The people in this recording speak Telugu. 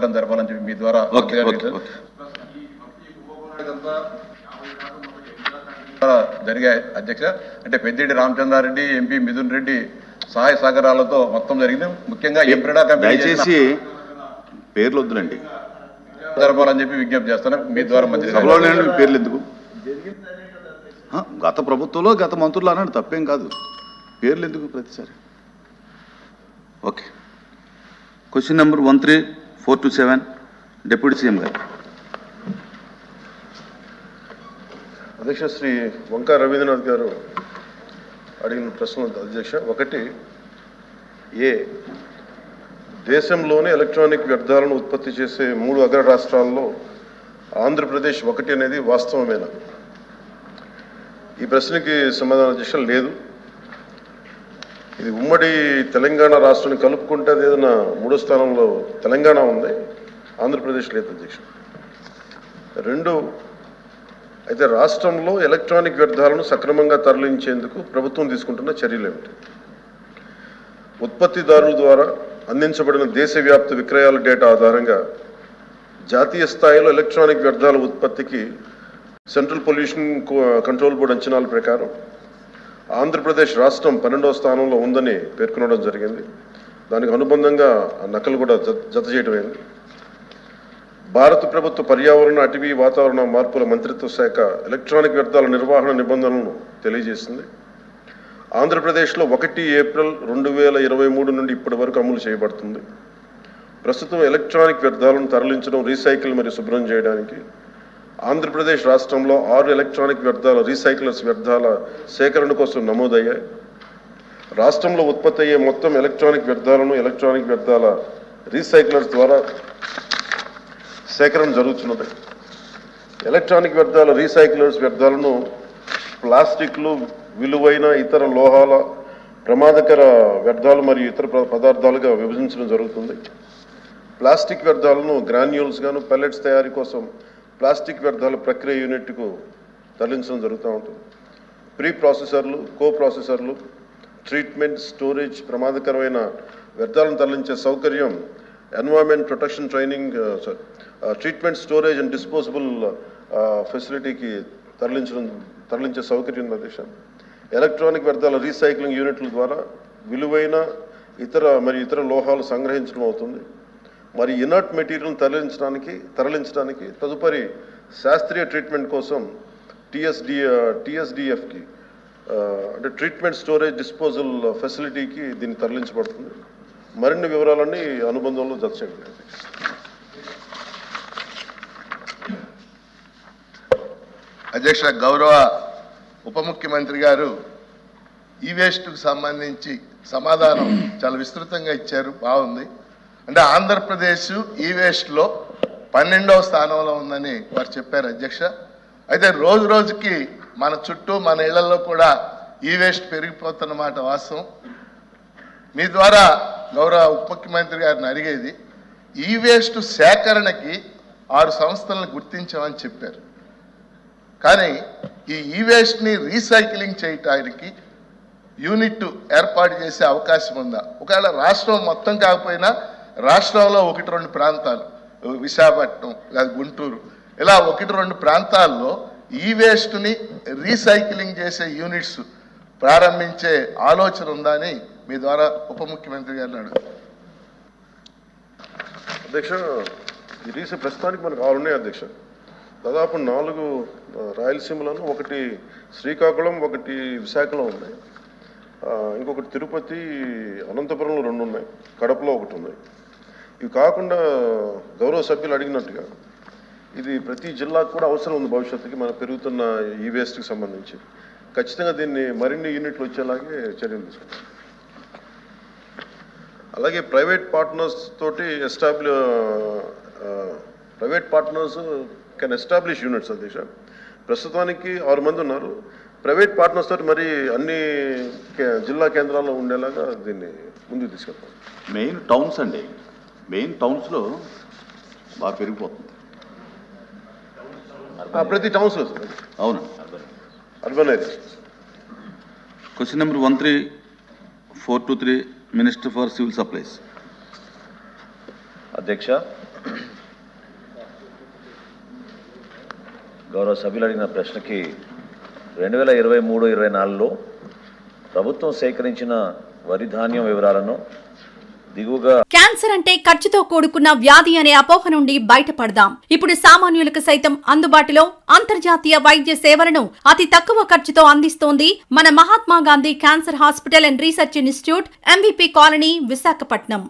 జరపాలని చెప్పి మీ ద్వారా జరిగే అధ్యక్ష అంటే పెద్దిరెడ్డి రామచంద్రారెడ్డి ఎంపీ మిథున్ రెడ్డి సహాయ సహకారాలతో మొత్తం జరిగింది. ముఖ్యంగా ఎంప్రెడా కంపెనీ దయచేసి పేర్లు వద్దులండి జరపాలని చెప్పి విజ్ఞప్తి చేస్తాను మీ ద్వారా. పేర్లు ఎందుకు? గత ప్రభుత్వంలో గత మంత్రులు అన్నాడు, తప్పేం కాదు. పేర్లు ఎందుకు ప్రతిసారి? Okay. Question number 13427 deputy CM గారు. అధ్యక్ష శ్రీ వంకా రవీంద్రనాథ్ గారు అడిగిన ప్రశ్నలు అధ్యక్ష. ఒకటి, దేశంలోనే ఎలక్ట్రానిక్ వ్యర్థాలను ఉత్పత్తి చేసే 3 అగ్ర రాష్ట్రాల్లో ఆంధ్రప్రదేశ్ ఒకటి అనేది వాస్తవమేనా? ఈ ప్రశ్నకి సమాధానం అధ్యక్ష లేదు. ఇది ఉమ్మడి తెలంగాణ రాష్ట్రాన్ని కలుపుకుంటే అది ఏదైనా 3వ స్థానంలో తెలంగాణ ఉంది, ఆంధ్రప్రదేశ్ లేదు అధ్యక్ష. 2, అయితే రాష్ట్రంలో ఎలక్ట్రానిక్ వ్యర్థాలను సక్రమంగా తరలించేందుకు ప్రభుత్వం తీసుకుంటున్న చర్యలు ఏమిటి? ఉత్పత్తిదారుల ద్వారా అందించబడిన దేశవ్యాప్త విక్రయాల డేటా ఆధారంగా జాతీయ స్థాయిలో ఎలక్ట్రానిక్ వ్యర్థాల ఉత్పత్తికి సెంట్రల్ పొల్యూషన్ కంట్రోల్ బోర్డు అంచనాల ప్రకారం ఆంధ్రప్రదేశ్ రాష్ట్రం 12వ స్థానంలో ఉందని పేర్కొనడం జరిగింది. దానికి అనుబంధంగా నకలు కూడా జత చేయడమైంది. భారత ప్రభుత్వ పర్యావరణ, అటవీ, వాతావరణ మార్పుల మంత్రిత్వ శాఖ ఎలక్ట్రానిక్ వ్యర్థాల నిర్వహణ నిబంధనలను తెలియజేసింది. ఆంధ్రప్రదేశ్లో 1 ఏప్రిల్ 2023 నుండి ఇప్పటి వరకు అమలు చేయబడుతుంది. ప్రస్తుతం ఎలక్ట్రానిక్ వ్యర్థాలను తరలించడం, రీసైకిల్ మరియు శుభ్రం చేయడానికి ఆంధ్రప్రదేశ్ రాష్ట్రంలో 6 ఎలక్ట్రానిక్ వ్యర్థాల రీసైక్లర్స్ వ్యర్థాల సేకరణ కోసం నమోదయ్యాయి. రాష్ట్రంలో ఉత్పత్తి అయ్యే మొత్తం ఎలక్ట్రానిక్ వ్యర్థాలను ఎలక్ట్రానిక్ వ్యర్థాల రీసైక్లర్స్ ద్వారా సేకరణ జరుగుతున్నది. ఎలక్ట్రానిక్ వ్యర్థాల రీసైక్లర్స్ వ్యర్థాలను ప్లాస్టిక్లు, విలువైన ఇతర లోహాల, ప్రమాదకర వ్యర్థాలు మరియు ఇతర పదార్థాలుగా విభజించడం జరుగుతుంది. ప్లాస్టిక్ వ్యర్థాలను గ్రాన్యూల్స్ గాను, పెల్లెట్స్ తయారీ కోసం ప్లాస్టిక్ వ్యర్థాల ప్రక్రియ యూనిట్కు తరలించడం జరుగుతూ ఉంటుంది. ప్రీ ప్రాసెసర్లు, కో ప్రాసెసర్లు, ట్రీట్మెంట్, స్టోరేజ్, ప్రమాదకరమైన వ్యర్థాలను తరలించే సౌకర్యం, environment protection training, treatment, storage and disposable ఫెసిలిటీకి తరలించే సౌకర్యం ఉంది అధ్యక్ష. ఎలక్ట్రానిక్ వ్యర్థాల రీసైక్లింగ్ యూనిట్ల ద్వారా విలువైన ఇతర లోహాలు సంగ్రహించడం అవుతుంది. మరి ఇనర్ట్ మెటీరియల్ తరలించడానికి తదుపరి శాస్త్రీయ ట్రీట్మెంట్ కోసం టీఎస్డిఎఫ్కి అంటే ట్రీట్మెంట్, స్టోరేజ్, డిస్పోజల్ ఫెసిలిటీకి దీన్ని తరలించబడుతుంది. మరిన్ని వివరాలన్నీ అనుబంధంలో జత చేయండి. అధ్యక్ష, గౌరవ ఉప ముఖ్యమంత్రి గారు ఈ వేస్ట్కు సంబంధించి సమాధానం చాలా విస్తృతంగా ఇచ్చారు, బాగుంది. అంటే ఆంధ్రప్రదేశ్ ఈ వేస్ట్లో 12వ స్థానంలో ఉందని వారు చెప్పారు అధ్యక్ష. అయితే రోజు రోజుకి మన చుట్టూ, మన ఇళ్లలో కూడా ఈ వేస్ట్ పెరిగిపోతున్నమాట వాస్తవం. మీ ద్వారా గౌరవ ఉప ముఖ్యమంత్రి గారిని అడిగేది, ఈ వేస్ట్ సేకరణకి 6 సంస్థలను గుర్తించామని చెప్పారు. కానీ ఈ వేస్ట్ని రీసైక్లింగ్ చేయటానికి యూనిట్ ఏర్పాటు చేసే అవకాశం ఉందా? ఒకవేళ రాష్ట్రం మొత్తం కాకపోయినా రాష్ట్రంలో 1-2 ప్రాంతాలు, విశాఖపట్నం లేదా గుంటూరు, ఇలా 1-2 ప్రాంతాల్లో ఈ వేస్ట్ని రీసైక్లింగ్ చేసే యూనిట్స్ ప్రారంభించే ఆలోచన ఉందా అని మీ ద్వారా ఉప ముఖ్యమంత్రి గారిని అడుగుతారు. అధ్యక్ష, ఈ ప్రస్తుతానికి మనకు 6 ఉన్నాయి అధ్యక్ష. దాదాపు 4 రాయలసీమలను, 1 శ్రీకాకుళం, 1 విశాఖలో ఉన్నాయి, ఇంకొకటి తిరుపతి, అనంతపురంలో 2 ఉన్నాయి, కడపలో 1 ఉన్నాయి. ఇవి కాకుండా గౌరవ సభ్యులు అడిగినట్టుగా ఇది ప్రతి జిల్లాకు కూడా అవసరం ఉంది భవిష్యత్తుకి మన పెరుగుతున్న ఈ వేస్ట్కి సంబంధించి. ఖచ్చితంగా దీన్ని మరిన్ని యూనిట్లు వచ్చేలాగే చర్యలు తీసుకుంటాం. అలాగే ప్రైవేట్ పార్ట్నర్స్ తోటి private partners can establish units అధ్యక్ష. ప్రస్తుతానికి 6 మంది ఉన్నారు. ప్రైవేట్ పార్ట్నర్స్ తోటి మరి అన్ని జిల్లా కేంద్రాల్లో ఉండేలాగా దీన్ని ముందుకు తీసుకెళ్తాం. మెయిన్ టౌన్స్ అండి, మెయిన్ టౌన్స్లో బాగా పెరిగిపోతుంది. ప్రతి టౌన్స్లో అవును, urban area. Question number 13423 minister for civil supplies. అధ్యక్ష, గౌరవ సభ్యులు అడిగిన ప్రశ్నకి 2023-24లో ప్రభుత్వం సేకరించిన వరి ధాన్యం వివరాలను దిగువగా క్యాన్సర్ అంటే ఖర్చుతో కూడుకున్న వ్యాధి అనే అపోహ నుండి బయటపడదాం. ఇప్పుడు సామాన్యులకు సైతం అందుబాటులో అంతర్జాతీయ వైద్య సేవలను అతి తక్కువ ఖర్చుతో అందిస్తోంది మన Mahatma Gandhi cancer hospital and research institute, MVP colony, Visakhapatnam.